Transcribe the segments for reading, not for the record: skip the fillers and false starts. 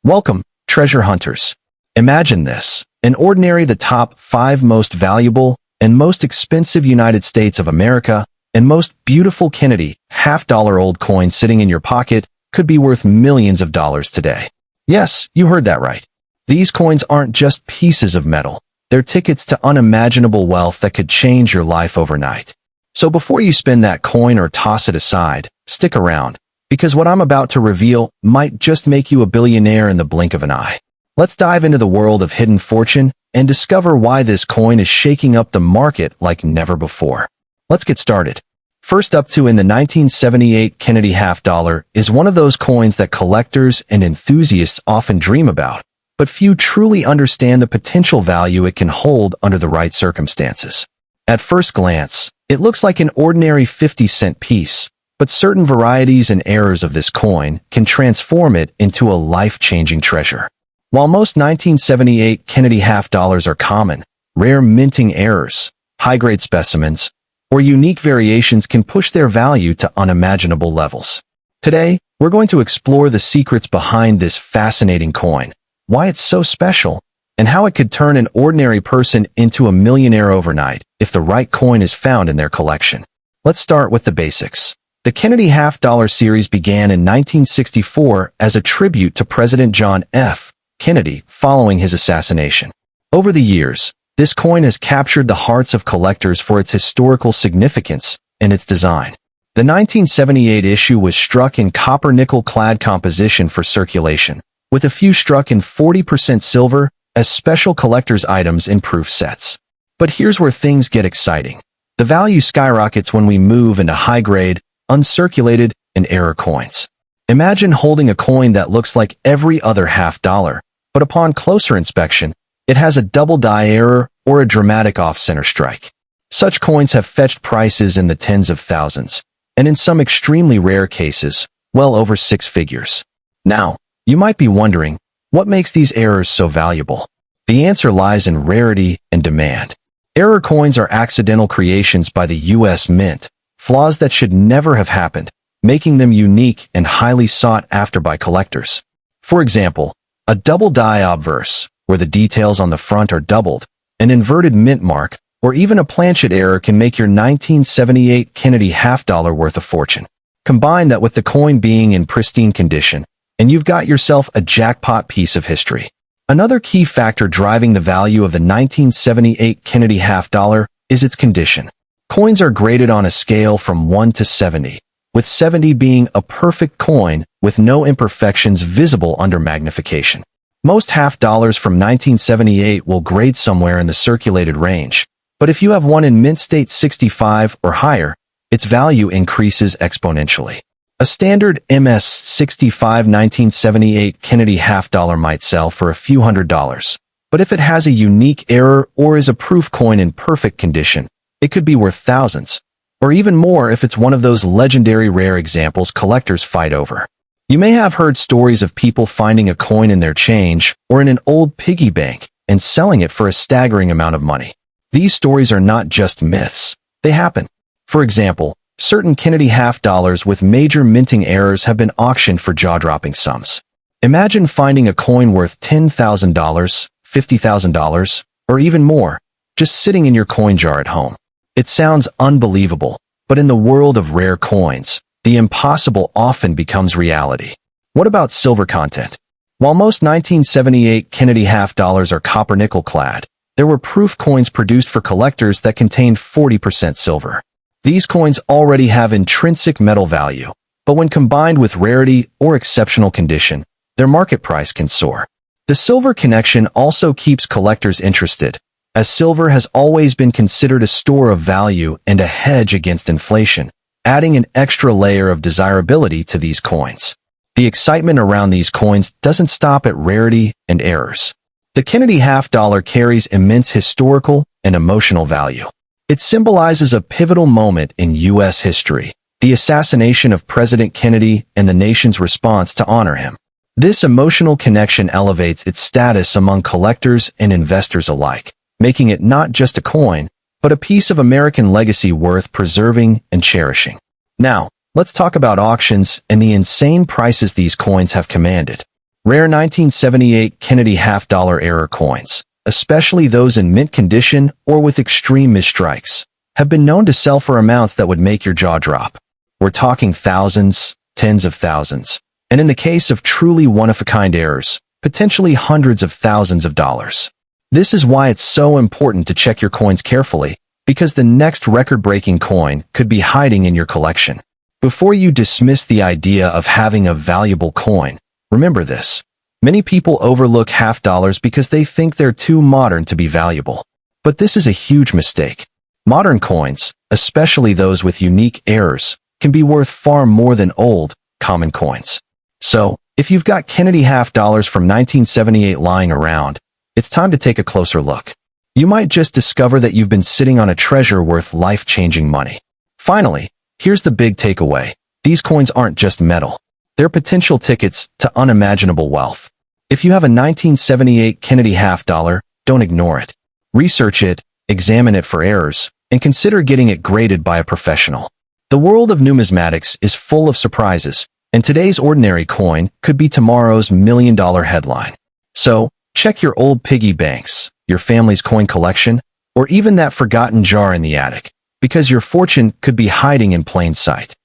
Welcome, treasure hunters. Imagine this, an ordinary the top 5 most valuable and most expensive United States of America and most beautiful Kennedy half-dollar-old coin sitting in your pocket could be worth millions of dollars today. Yes, you heard that right. These coins aren't just pieces of metal. They're tickets to unimaginable wealth that could change your life overnight. So before you spend that coin or toss it aside, stick around, because what I'm about to reveal might just make you a billionaire in the blink of an eye. Let's dive into the world of hidden fortune and discover why this coin is shaking up the market like never before. Let's get started. First up in the 1978 Kennedy half-dollar is one of those coins that collectors and enthusiasts often dream about, but few truly understand the potential value it can hold under the right circumstances. At first glance, it looks like an ordinary 50-cent piece, but certain varieties and errors of this coin can transform it into a life-changing treasure. While most 1978 Kennedy half-dollars are common, rare minting errors, high-grade specimens, or unique variations can push their value to unimaginable levels. Today, we're going to explore the secrets behind this fascinating coin, why it's so special, and how it could turn an ordinary person into a millionaire overnight if the right coin is found in their collection. Let's start with the basics. The Kennedy half-dollar series began in 1964 as a tribute to President John F. Kennedy following his assassination. Over the years, this coin has captured the hearts of collectors for its historical significance and its design. The 1978 issue was struck in copper-nickel clad composition for circulation, with a few struck in 40% silver as special collector's items in proof sets. But here's where things get exciting. The value skyrockets when we move into high-grade, uncirculated, and error coins. Imagine holding a coin that looks like every other half-dollar, but upon closer inspection, it has a double die error or a dramatic off-center strike. Such coins have fetched prices in the tens of thousands, and in some extremely rare cases, well over 6 figures. Now, you might be wondering, what makes these errors so valuable? The answer lies in rarity and demand. Error coins are accidental creations by the U.S. Mint, flaws that should never have happened, making them unique and highly sought after by collectors. For example, a double die obverse, where the details on the front are doubled, an inverted mint mark, or even a planchet error can make your 1978 Kennedy half-dollar worth a fortune. Combine that with the coin being in pristine condition, and you've got yourself a jackpot piece of history. Another key factor driving the value of the 1978 Kennedy half-dollar is its condition. Coins are graded on a scale from 1 to 70, with 70 being a perfect coin with no imperfections visible under magnification. Most half-dollars from 1978 will grade somewhere in the circulated range, but if you have one in mint state 65 or higher, its value increases exponentially. A standard MS 65 1978 Kennedy half-dollar might sell for a few $100s, but if it has a unique error or is a proof coin in perfect condition, it could be worth thousands, or even more if it's one of those legendary rare examples collectors fight over. You may have heard stories of people finding a coin in their change or in an old piggy bank and selling it for a staggering amount of money. These stories are not just myths. They happen. For example, certain Kennedy half-dollars with major minting errors have been auctioned for jaw-dropping sums. Imagine finding a coin worth $10,000, $50,000, or even more, just sitting in your coin jar at home. It sounds unbelievable, but in the world of rare coins, the impossible often becomes reality. What about silver content? While most 1978 Kennedy half-dollars are copper-nickel clad, there were proof coins produced for collectors that contained 40% silver. These coins already have intrinsic metal value, but when combined with rarity or exceptional condition, their market price can soar. The silver connection also keeps collectors interested, as silver has always been considered a store of value and a hedge against inflation, adding an extra layer of desirability to these coins. The excitement around these coins doesn't stop at rarity and errors. The Kennedy half-dollar carries immense historical and emotional value. It symbolizes a pivotal moment in U.S. history, the assassination of President Kennedy and the nation's response to honor him. This emotional connection elevates its status among collectors and investors alike, making it not just a coin, but a piece of American legacy worth preserving and cherishing. Now, let's talk about auctions and the insane prices these coins have commanded. Rare 1978 Kennedy half-dollar error coins, especially those in mint condition or with extreme misstrikes, have been known to sell for amounts that would make your jaw drop. We're talking thousands, tens of thousands, and in the case of truly one-of-a-kind errors, potentially hundreds of thousands of dollars. This is why it's so important to check your coins carefully, because the next record-breaking coin could be hiding in your collection. Before you dismiss the idea of having a valuable coin, remember this. Many people overlook half dollars because they think they're too modern to be valuable. But this is a huge mistake. Modern coins, especially those with unique errors, can be worth far more than old, common coins. So, if you've got Kennedy half dollars from 1978 lying around, it's time to take a closer look. You might just discover that you've been sitting on a treasure worth life-changing money. Finally, here's the big takeaway. These coins aren't just metal. They're potential tickets to unimaginable wealth. If you have a 1978 Kennedy half dollar, don't ignore it. Research it, examine it for errors, and consider getting it graded by a professional. The world of numismatics is full of surprises, and today's ordinary coin could be tomorrow's million-dollar headline. So, check your old piggy banks, your family's coin collection, or even that forgotten jar in the attic, because your fortune could be hiding in plain sight.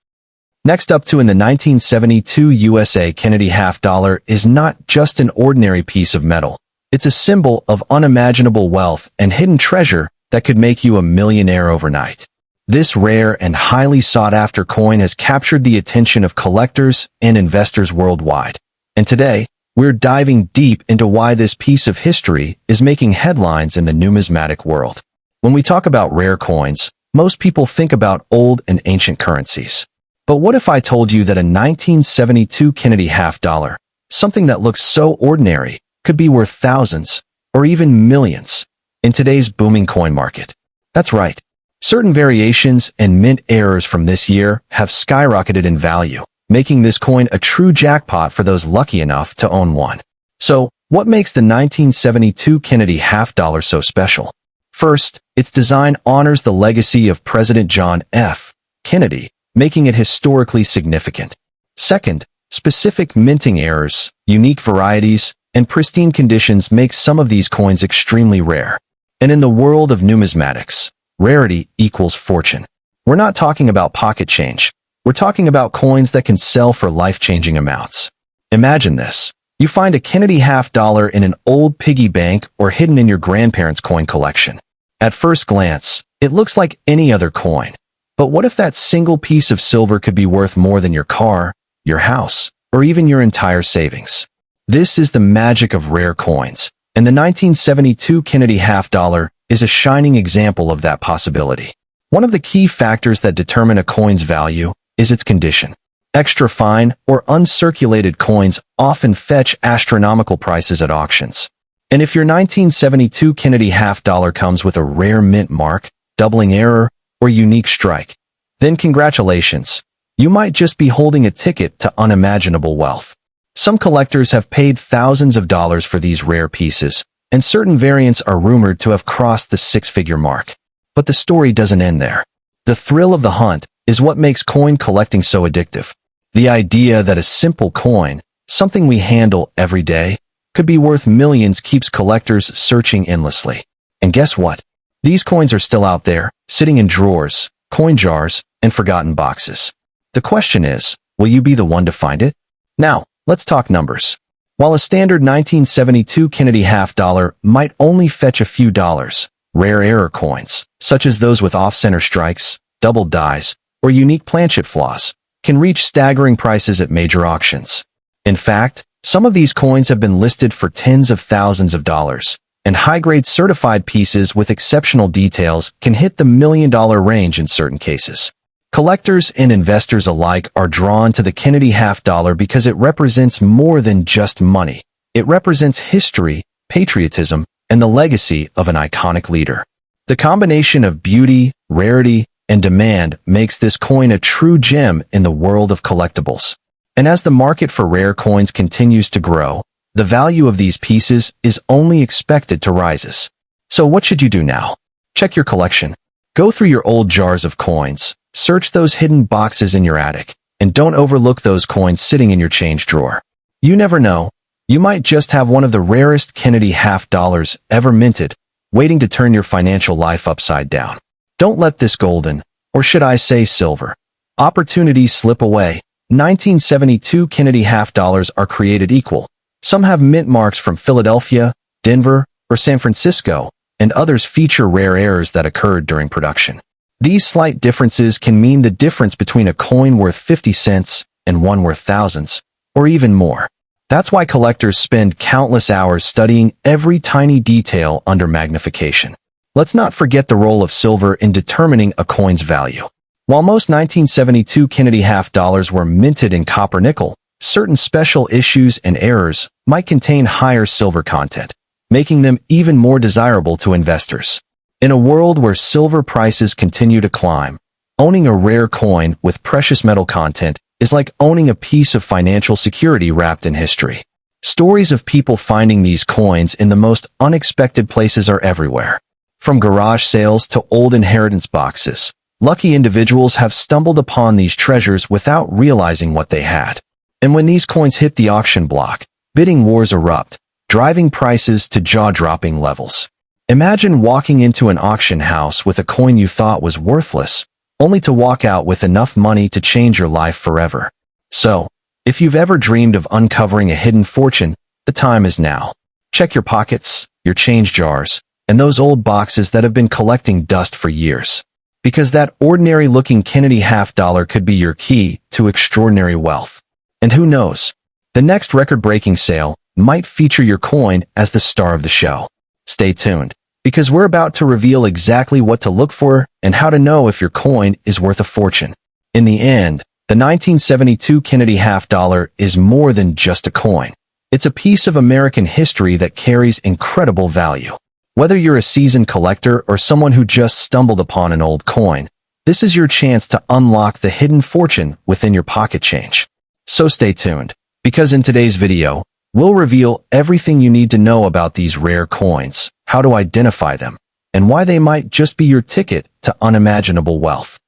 Next up in the 1972 USA Kennedy half dollar is not just an ordinary piece of metal. It's a symbol of unimaginable wealth and hidden treasure that could make you a millionaire overnight. This rare and highly sought-after coin has captured the attention of collectors and investors worldwide. And today, we're diving deep into why this piece of history is making headlines in the numismatic world. When we talk about rare coins, most people think about old and ancient currencies. But what if I told you that a 1972 Kennedy half dollar, something that looks so ordinary, could be worth thousands, or even millions, in today's booming coin market? That's right. Certain variations and mint errors from this year have skyrocketed in value, making this coin a true jackpot for those lucky enough to own one. So, what makes the 1972 Kennedy half dollar so special? First, its design honors the legacy of President John F. Kennedy, making it historically significant. Second, specific minting errors, unique varieties, and pristine conditions make some of these coins extremely rare. And in the world of numismatics, rarity equals fortune. We're not talking about pocket change. We're talking about coins that can sell for life-changing amounts. Imagine this. You find a Kennedy half dollar in an old piggy bank or hidden in your grandparents' coin collection. At first glance, it looks like any other coin. But what if that single piece of silver could be worth more than your car, your house, or even your entire savings? This is the magic of rare coins, and the 1972 Kennedy half dollar is a shining example of that possibility. One of the key factors that determine a coin's value is its condition. Extra fine or uncirculated coins often fetch astronomical prices at auctions. And if your 1972 Kennedy half dollar comes with a rare mint mark, doubling error, or unique strike, then congratulations. You might just be holding a ticket to unimaginable wealth. Some collectors have paid thousands of dollars for these rare pieces, and certain variants are rumored to have crossed the six-figure mark. But the story doesn't end there. The thrill of the hunt is what makes coin collecting so addictive. The idea that a simple coin, something we handle every day, could be worth millions keeps collectors searching endlessly. And guess what? These coins are still out there, sitting in drawers, coin jars, and forgotten boxes. The question is, will you be the one to find it? Now, let's talk numbers. While a standard 1972 Kennedy half dollar might only fetch a few dollars, rare error coins, such as those with off-center strikes, double dies, or unique planchet flaws, can reach staggering prices at major auctions. In fact, some of these coins have been listed for tens of thousands of dollars, and high-grade certified pieces with exceptional details can hit the million-dollar range in certain cases. Collectors and investors alike are drawn to the Kennedy half dollar because it represents more than just money. It represents history, patriotism, and the legacy of an iconic leader. The combination of beauty, rarity, and demand makes this coin a true gem in the world of collectibles. And as the market for rare coins continues to grow, the value of these pieces is only expected to rise. So what should you do now? Check your collection. Go through your old jars of coins, search those hidden boxes in your attic, and don't overlook those coins sitting in your change drawer. You never know, You might just have one of the rarest Kennedy half dollars ever minted, waiting to turn your financial life upside down. Don't let this golden, or should I say silver, opportunity slip away. 1972 Kennedy half dollars are created equal. Some have mint marks from Philadelphia, Denver, or San Francisco, and others feature rare errors that occurred during production. These slight differences can mean the difference between a coin worth 50 cents and one worth thousands, or even more. That's why collectors spend countless hours studying every tiny detail under magnification. Let's not forget the role of silver in determining a coin's value. While most 1972 Kennedy half dollars were minted in copper nickel, certain special issues and errors might contain higher silver content, making them even more desirable to investors. In a world where silver prices continue to climb, owning a rare coin with precious metal content is like owning a piece of financial security wrapped in history. Stories of people finding these coins in the most unexpected places are everywhere. From garage sales to old inheritance boxes, lucky individuals have stumbled upon these treasures without realizing what they had. And when these coins hit the auction block, bidding wars erupt, driving prices to jaw-dropping levels. Imagine walking into an auction house with a coin you thought was worthless, only to walk out with enough money to change your life forever. So, if you've ever dreamed of uncovering a hidden fortune, the time is now. Check your pockets, your change jars, and those old boxes that have been collecting dust for years. Because that ordinary-looking Kennedy half dollar could be your key to extraordinary wealth. And who knows, the next record-breaking sale might feature your coin as the star of the show. Stay tuned, because we're about to reveal exactly what to look for and how to know if your coin is worth a fortune. In the end, the 1972 Kennedy half dollar is more than just a coin. It's a piece of American history that carries incredible value. Whether you're a seasoned collector or someone who just stumbled upon an old coin, this is your chance to unlock the hidden fortune within your pocket change. So stay tuned, because in today's video, we'll reveal everything you need to know about these rare coins, how to identify them, and why they might just be your ticket to unimaginable wealth.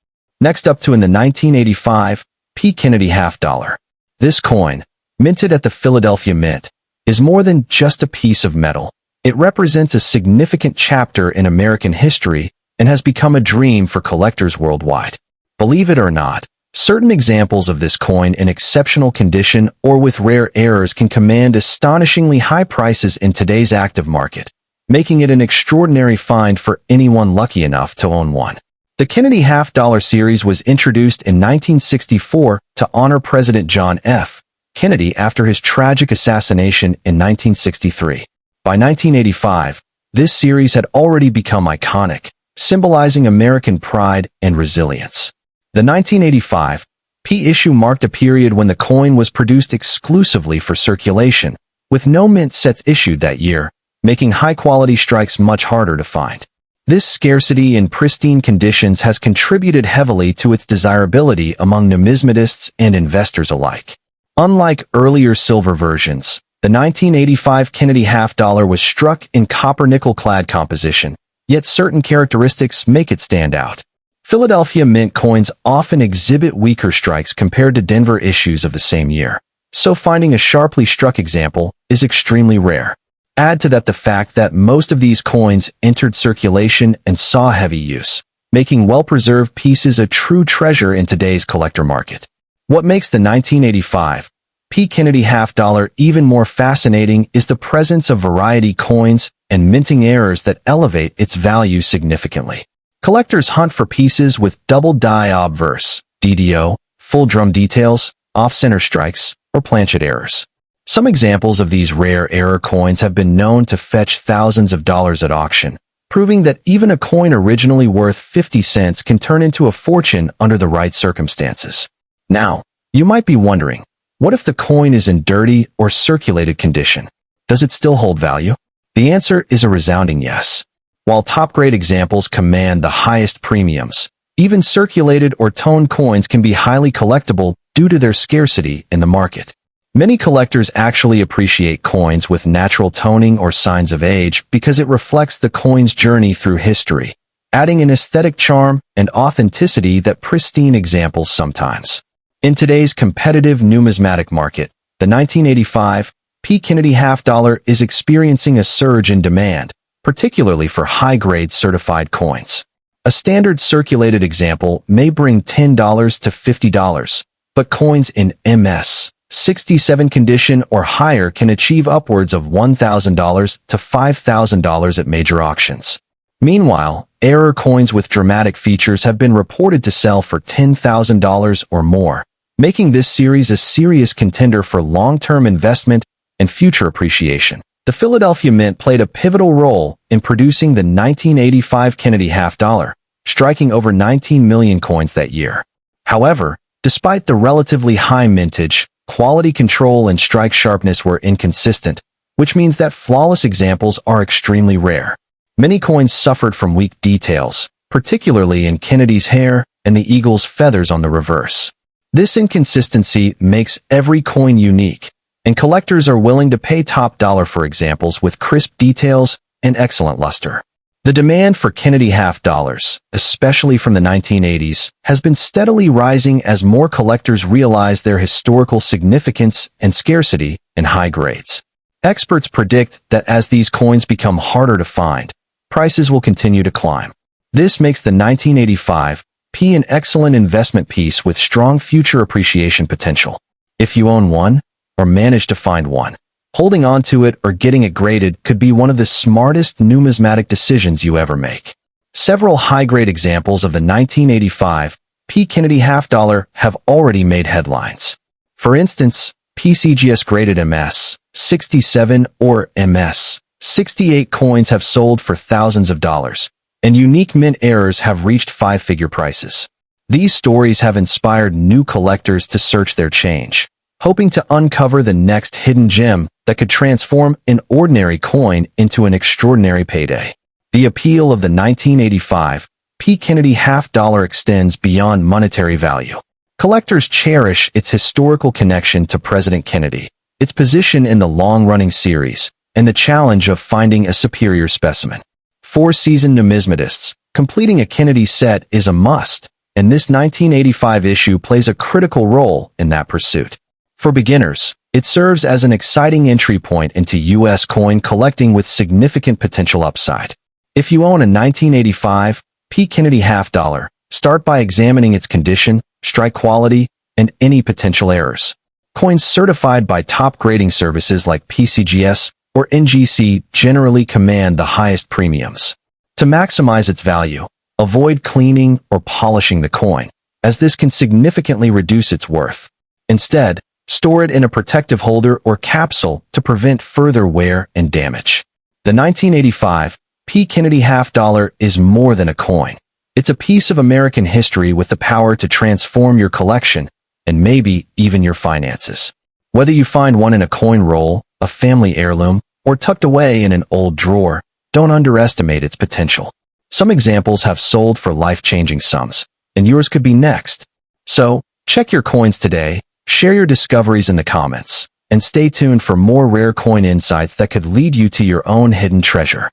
Next up in the 1985 P. Kennedy half dollar. This coin, minted at the Philadelphia Mint, is more than just a piece of metal. It represents a significant chapter in American history and has become a dream for collectors worldwide. Believe it or not, certain examples of this coin in exceptional condition or with rare errors can command astonishingly high prices in today's active market, making it an extraordinary find for anyone lucky enough to own one. The Kennedy half dollar series was introduced in 1964 to honor President John F. Kennedy after his tragic assassination in 1963. By 1985, this series had already become iconic, symbolizing American pride and resilience. The 1985 P issue marked a period when the coin was produced exclusively for circulation, with no mint sets issued that year, making high-quality strikes much harder to find. This scarcity in pristine conditions has contributed heavily to its desirability among numismatists and investors alike. Unlike earlier silver versions, the 1985 Kennedy half dollar was struck in copper-nickel clad composition, yet certain characteristics make it stand out. Philadelphia Mint coins often exhibit weaker strikes compared to Denver issues of the same year, so finding a sharply struck example is extremely rare. Add to that the fact that most of these coins entered circulation and saw heavy use, making well-preserved pieces a true treasure in today's collector market. What makes the 1985 P. Kennedy half dollar even more fascinating is the presence of variety coins and minting errors that elevate its value significantly. Collectors hunt for pieces with double die obverse, DDO, full drum details, off-center strikes, or planchet errors. Some examples of these rare error coins have been known to fetch thousands of dollars at auction, proving that even a coin originally worth 50 cents can turn into a fortune under the right circumstances. Now, you might be wondering, what if the coin is in dirty or circulated condition? Does it still hold value? The answer is a resounding yes. While top-grade examples command the highest premiums, even circulated or toned coins can be highly collectible due to their scarcity in the market. Many collectors actually appreciate coins with natural toning or signs of age because it reflects the coin's journey through history, adding an aesthetic charm and authenticity that pristine examples sometimes. In today's competitive numismatic market, the 1985 P. Kennedy half dollar is experiencing a surge in demand, particularly for high-grade certified coins. A standard circulated example may bring $10 to $50, but coins in MS 67 condition or higher can achieve upwards of $1,000 to $5,000 at major auctions. Meanwhile, error coins with dramatic features have been reported to sell for $10,000 or more, making this series a serious contender for long-term investment and future appreciation. The Philadelphia Mint played a pivotal role in producing the 1985 Kennedy half dollar, striking over 19 million coins that year. However, despite the relatively high mintage, quality control and strike sharpness were inconsistent, which means that flawless examples are extremely rare. Many coins suffered from weak details, particularly in Kennedy's hair and the eagle's feathers on the reverse. This inconsistency makes every coin unique, and collectors are willing to pay top dollar for examples with crisp details and excellent luster. The demand for Kennedy half dollars, especially from the 1980s, has been steadily rising as more collectors realize their historical significance and scarcity in high grades. Experts predict that as these coins become harder to find, prices will continue to climb. This makes the 1985 P an excellent investment piece with strong future appreciation potential. If you own one, or manage to find one, holding on to it or getting it graded could be one of the smartest numismatic decisions you ever make. Several high-grade examples of the 1985 P. Kennedy half dollar have already made headlines. For instance, PCGS graded MS 67 or MS 68 coins have sold for thousands of dollars, and unique mint errors have reached five-figure prices. These stories have inspired new collectors to search their change, hoping to uncover the next hidden gem that could transform an ordinary coin into an extraordinary payday. The appeal of the 1985 P. Kennedy half dollar extends beyond monetary value. Collectors cherish its historical connection to President Kennedy, its position in the long-running series, and the challenge of finding a superior specimen. For seasoned numismatists, completing a Kennedy set is a must, and this 1985 issue plays a critical role in that pursuit. For beginners, it serves as an exciting entry point into U.S. coin collecting with significant potential upside. If you own a 1985 P. Kennedy half dollar, start by examining its condition, strike quality, and any potential errors. Coins certified by top grading services like PCGS or NGC generally command the highest premiums. To maximize its value, avoid cleaning or polishing the coin, as this can significantly reduce its worth. Instead, store it in a protective holder or capsule to prevent further wear and damage. The 1985 P. Kennedy half dollar is more than a coin. It's a piece of American history with the power to transform your collection and maybe even your finances. Whether you find one in a coin roll, a family heirloom, or tucked away in an old drawer, don't underestimate its potential. Some examples have sold for life-changing sums, and yours could be next. So, check your coins today, share your discoveries in the comments, and stay tuned for more rare coin insights that could lead you to your own hidden treasure.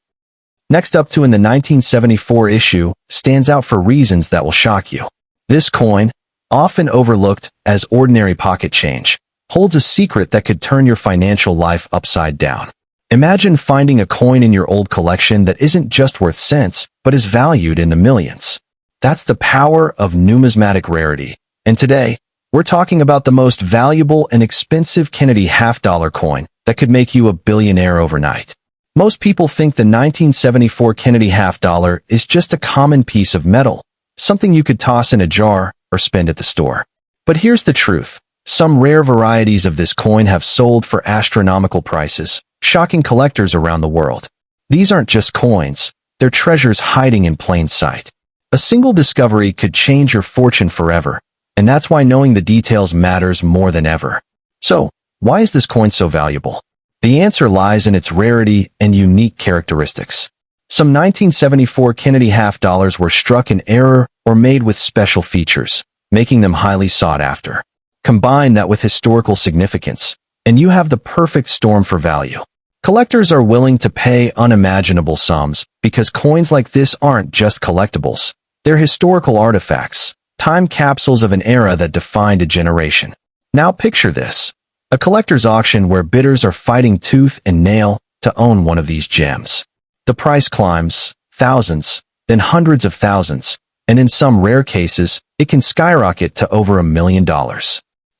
Next up in the 1974 issue, stands out for reasons that will shock you. This coin, often overlooked as ordinary pocket change, holds a secret that could turn your financial life upside down. Imagine finding a coin in your old collection that isn't just worth cents, but is valued in the millions. That's the power of numismatic rarity. And today, we're talking about the most valuable and expensive Kennedy half-dollar coin that could make you a billionaire overnight. Most people think the 1974 Kennedy half-dollar is just a common piece of metal, something you could toss in a jar or spend at the store. But here's the truth. Some rare varieties of this coin have sold for astronomical prices, shocking collectors around the world. These aren't just coins, they're treasures hiding in plain sight. A single discovery could change your fortune forever, and that's why knowing the details matters more than ever. So, why is this coin so valuable? The answer lies in its rarity and unique characteristics. Some 1974 Kennedy half-dollars were struck in error or made with special features, making them highly sought after. Combine that with historical significance, and you have the perfect storm for value. Collectors are willing to pay unimaginable sums because coins like this aren't just collectibles. They're historical artifacts, time capsules of an era that defined a generation. Now picture this. A collector's auction where bidders are fighting tooth and nail to own one of these gems. The price climbs, thousands, then hundreds of thousands, and in some rare cases, it can skyrocket to over $1 million.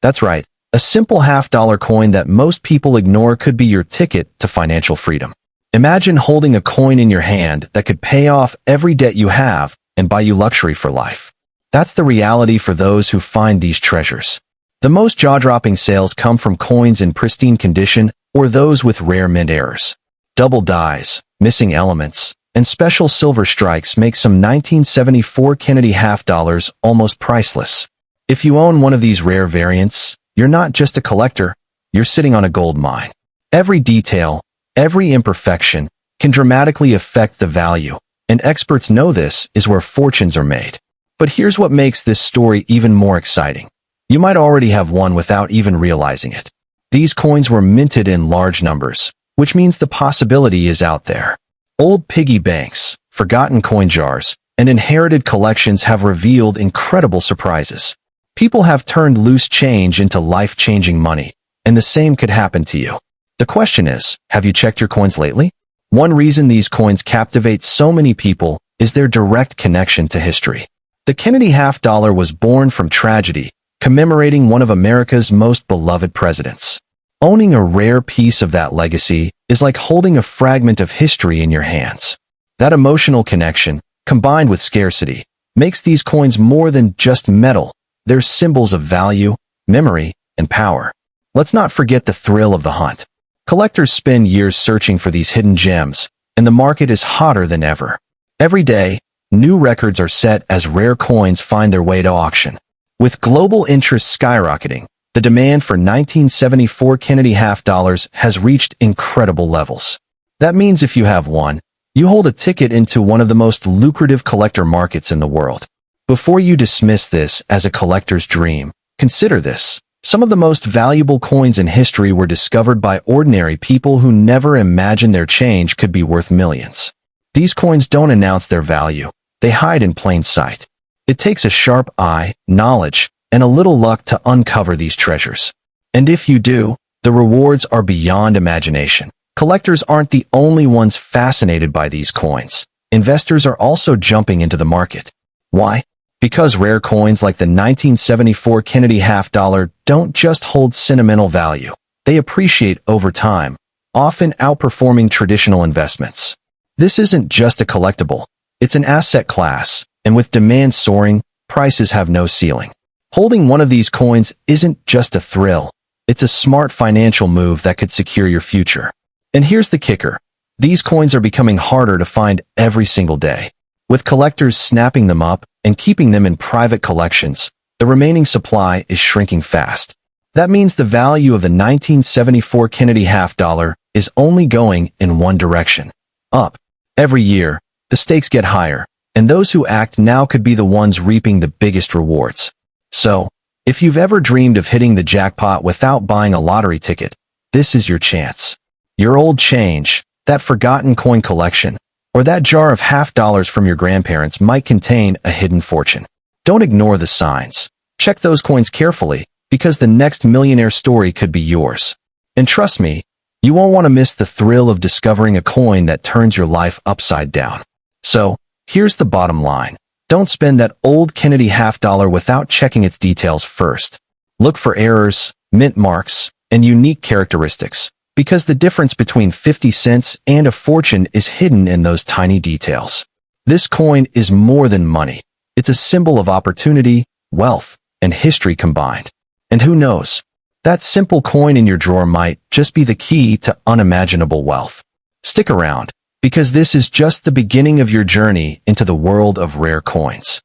That's right, a simple half-dollar coin that most people ignore could be your ticket to financial freedom. Imagine holding a coin in your hand that could pay off every debt you have and buy you luxury for life. That's the reality for those who find these treasures. The most jaw-dropping sales come from coins in pristine condition or those with rare mint errors. Double dies, missing elements, and special silver strikes make some 1974 Kennedy half-dollars almost priceless. If you own one of these rare variants, you're not just a collector, you're sitting on a gold mine. Every detail, every imperfection, can dramatically affect the value, and experts know this is where fortunes are made. But here's what makes this story even more exciting. You might already have one without even realizing it. These coins were minted in large numbers, which means the possibility is out there. Old piggy banks, forgotten coin jars, and inherited collections have revealed incredible surprises. People have turned loose change into life-changing money, and the same could happen to you. The question is, have you checked your coins lately? One reason these coins captivate so many people is their direct connection to history. The Kennedy half-dollar was born from tragedy, commemorating one of America's most beloved presidents. Owning a rare piece of that legacy is like holding a fragment of history in your hands. That emotional connection, combined with scarcity, makes these coins more than just metal. They're symbols of value, memory, and power. Let's not forget the thrill of the hunt. Collectors spend years searching for these hidden gems, and the market is hotter than ever. Every day, new records are set as rare coins find their way to auction. With global interest skyrocketing, the demand for 1974 Kennedy half-dollars has reached incredible levels. That means if you have one, you hold a ticket into one of the most lucrative collector markets in the world. Before you dismiss this as a collector's dream, consider this. Some of the most valuable coins in history were discovered by ordinary people who never imagined their change could be worth millions. These coins don't announce their value. They hide in plain sight. It takes a sharp eye, knowledge, and a little luck to uncover these treasures. And if you do, the rewards are beyond imagination. Collectors aren't the only ones fascinated by these coins. Investors are also jumping into the market. Why? Because rare coins like the 1974 Kennedy half-dollar don't just hold sentimental value. They appreciate over time, often outperforming traditional investments. This isn't just a collectible. It's an asset class, and with demand soaring, prices have no ceiling. Holding one of these coins isn't just a thrill. It's a smart financial move that could secure your future. And here's the kicker. These coins are becoming harder to find every single day. With collectors snapping them up and keeping them in private collections, the remaining supply is shrinking fast. That means the value of the 1974 Kennedy half-dollar is only going in one direction, up. Every year, the stakes get higher, and those who act now could be the ones reaping the biggest rewards. So, if you've ever dreamed of hitting the jackpot without buying a lottery ticket, this is your chance. Your old change, that forgotten coin collection, or that jar of half-dollars from your grandparents might contain a hidden fortune. Don't ignore the signs. Check those coins carefully, because the next millionaire story could be yours. And trust me, you won't want to miss the thrill of discovering a coin that turns your life upside down. So, here's the bottom line. Don't spend that old Kennedy half-dollar without checking its details first. Look for errors, mint marks, and unique characteristics, because the difference between 50 cents and a fortune is hidden in those tiny details. This coin is more than money. It's a symbol of opportunity, wealth, and history combined. And who knows? That simple coin in your drawer might just be the key to unimaginable wealth. Stick around, because this is just the beginning of your journey into the world of rare coins.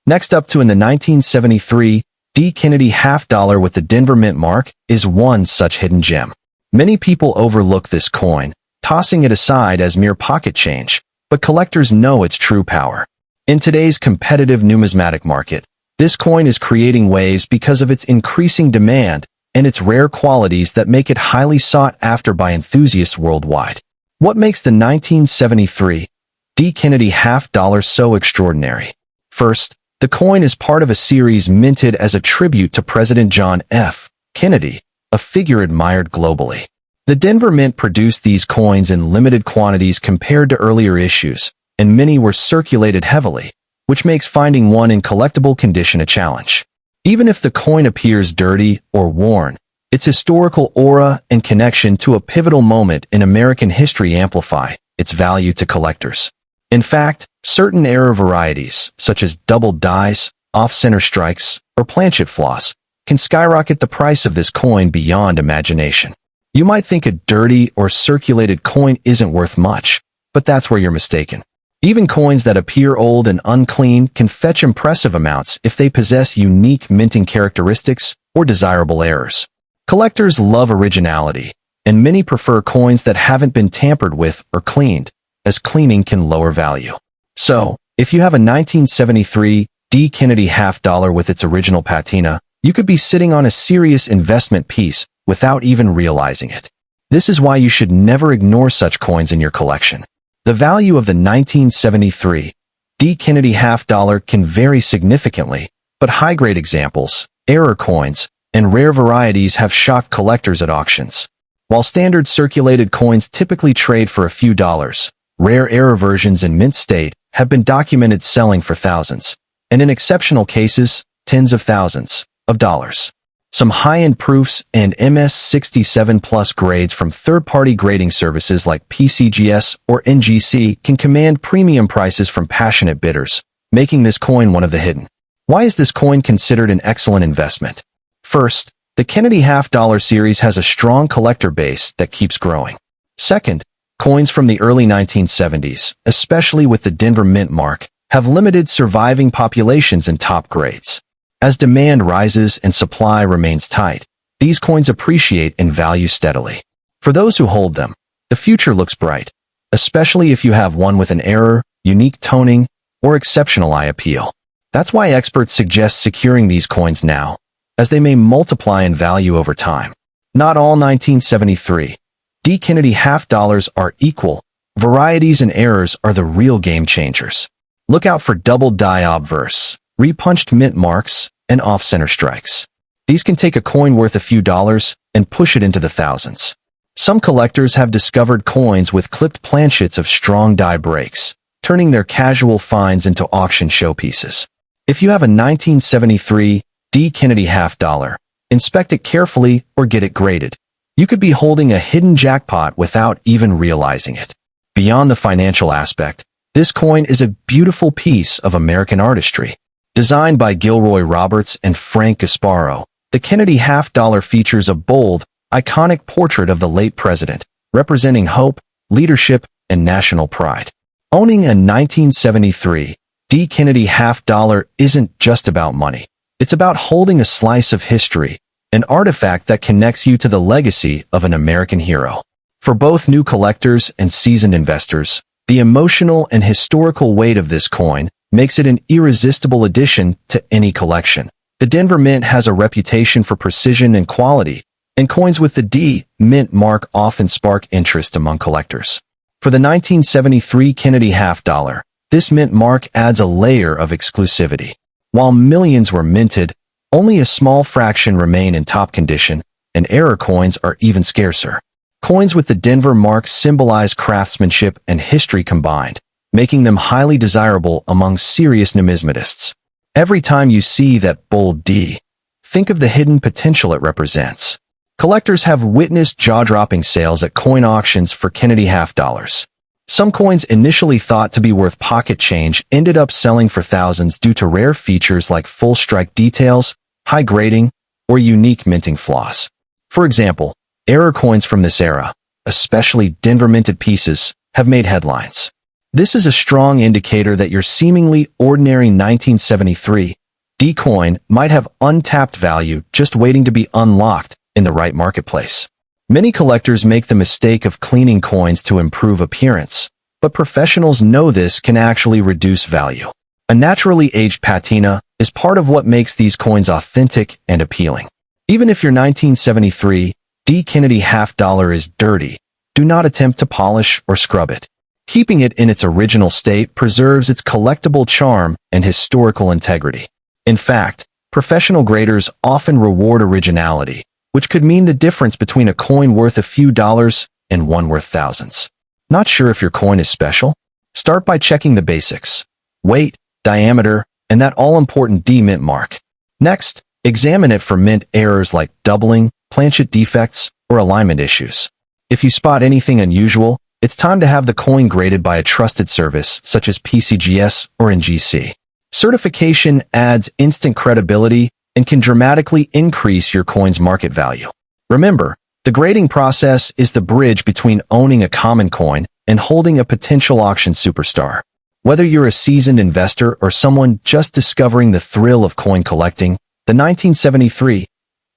Next up in the 1973 D. Kennedy half-dollar with the Denver Mint mark is one such hidden gem. Many people overlook this coin, tossing it aside as mere pocket change, but collectors know its true power. In today's competitive numismatic market, this coin is creating waves because of its increasing demand and its rare qualities that make it highly sought after by enthusiasts worldwide. What makes the 1973 D. Kennedy half-dollar so extraordinary? First, the coin is part of a series minted as a tribute to President John F. Kennedy, a figure admired globally. The Denver Mint produced these coins in limited quantities compared to earlier issues, and many were circulated heavily, which makes finding one in collectible condition a challenge. Even if the coin appears dirty or worn, its historical aura and connection to a pivotal moment in American history amplify its value to collectors. In fact, certain era varieties, such as double dies, off-center strikes, or planchet flaws, can skyrocket the price of this coin beyond imagination. You might think a dirty or circulated coin isn't worth much, but that's where you're mistaken. Even coins that appear old and unclean can fetch impressive amounts if they possess unique minting characteristics or desirable errors. Collectors love originality, and many prefer coins that haven't been tampered with or cleaned, as cleaning can lower value. So, if you have a 1973 D. Kennedy half-dollar with its original patina, you could be sitting on a serious investment piece without even realizing it. This is why you should never ignore such coins in your collection. The value of the 1973 D. Kennedy half-dollar can vary significantly, but high-grade examples, error coins, and rare varieties have shocked collectors at auctions. While standard circulated coins typically trade for a few dollars, rare error versions in mint state have been documented selling for thousands, and in exceptional cases, tens of thousands of dollars. Some high-end proofs and MS67 Plus grades from third-party grading services like PCGS or NGC can command premium prices from passionate bidders, making this coin one of the hidden. Why is this coin considered an excellent investment? First, the Kennedy half-dollar series has a strong collector base that keeps growing. Second, coins from the early 1970s, especially with the Denver Mint mark, have limited surviving populations in top grades. As demand rises and supply remains tight, these coins appreciate in value steadily. For those who hold them, the future looks bright, especially if you have one with an error, unique toning, or exceptional eye appeal. That's why experts suggest securing these coins now, as they may multiply in value over time. Not all 1973 D. Kennedy half-dollars are equal. Varieties and errors are the real game changers. Look out for double die obverse, repunched mint marks, and off-center strikes. These can take a coin worth a few dollars and push it into the thousands. Some collectors have discovered coins with clipped planchets of strong die breaks, turning their casual finds into auction showpieces. If you have a 1973 D. Kennedy half-dollar, inspect it carefully or get it graded. You could be holding a hidden jackpot without even realizing it. Beyond the financial aspect, this coin is a beautiful piece of American artistry. Designed by Gilroy Roberts and Frank Gasparo, the Kennedy half-dollar features a bold, iconic portrait of the late president, representing hope, leadership, and national pride. Owning a 1973 D. Kennedy half-dollar isn't just about money. It's about holding a slice of history, an artifact that connects you to the legacy of an American hero. For both new collectors and seasoned investors, the emotional and historical weight of this coin makes it an irresistible addition to any collection. The Denver Mint has a reputation for precision and quality, and coins with the D. Mint mark often spark interest among collectors. For the 1973 Kennedy half-dollar, this mint mark adds a layer of exclusivity. While millions were minted, only a small fraction remain in top condition, and error coins are even scarcer. Coins with the Denver mark symbolize craftsmanship and history combined, making them highly desirable among serious numismatists. Every time you see that bold D, think of the hidden potential it represents. Collectors have witnessed jaw-dropping sales at coin auctions for Kennedy half-dollars. Some coins initially thought to be worth pocket change ended up selling for thousands due to rare features like full strike details, high grading, or unique minting flaws. For example, error coins from this era, especially Denver minted pieces, have made headlines. This is a strong indicator that your seemingly ordinary 1973 D coin might have untapped value just waiting to be unlocked in the right marketplace. Many collectors make the mistake of cleaning coins to improve appearance, but professionals know this can actually reduce value. A naturally aged patina is part of what makes these coins authentic and appealing. Even if your 1973 D. Kennedy half-dollar is dirty, do not attempt to polish or scrub it. Keeping it in its original state preserves its collectible charm and historical integrity. In fact, professional graders often reward originality, which could mean the difference between a coin worth a few dollars and one worth thousands. Not sure if your coin is special? Start by checking the basics: weight, diameter, and that all-important D mint mark. Next, examine it for mint errors like doubling, planchet defects, or alignment issues. If you spot anything unusual, it's time to have the coin graded by a trusted service such as PCGS or NGC. Certification adds instant credibility and can dramatically increase your coin's market value. Remember, the grading process is the bridge between owning a common coin and holding a potential auction superstar. Whether you're a seasoned investor or someone just discovering the thrill of coin collecting, the 1973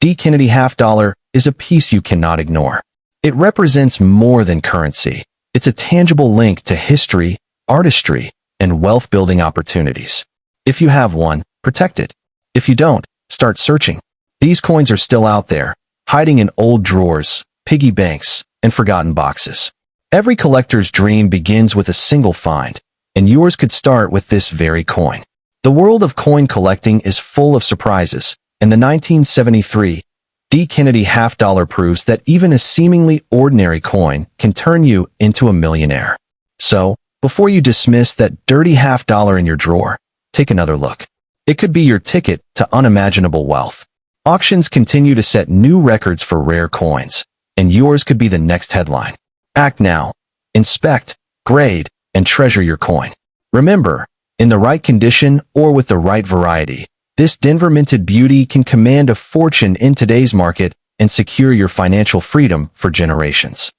D. Kennedy half dollar is a piece you cannot ignore. It represents more than currency. It's a tangible link to history, artistry, and wealth-building opportunities. If you have one, protect it. If you don't, start searching. These coins are still out there, hiding in old drawers, piggy banks, and forgotten boxes. Every collector's dream begins with a single find, and yours could start with this very coin. The world of coin collecting is full of surprises, and the 1973 D. Kennedy half dollar proves that even a seemingly ordinary coin can turn you into a millionaire. So, before you dismiss that dirty half dollar in your drawer, take another look. It could be your ticket to unimaginable wealth. Auctions continue to set new records for rare coins, and yours could be the next headline. Act now. Inspect, grade, and treasure your coin. Remember, in the right condition or with the right variety, this Denver minted beauty can command a fortune in today's market and secure your financial freedom for generations.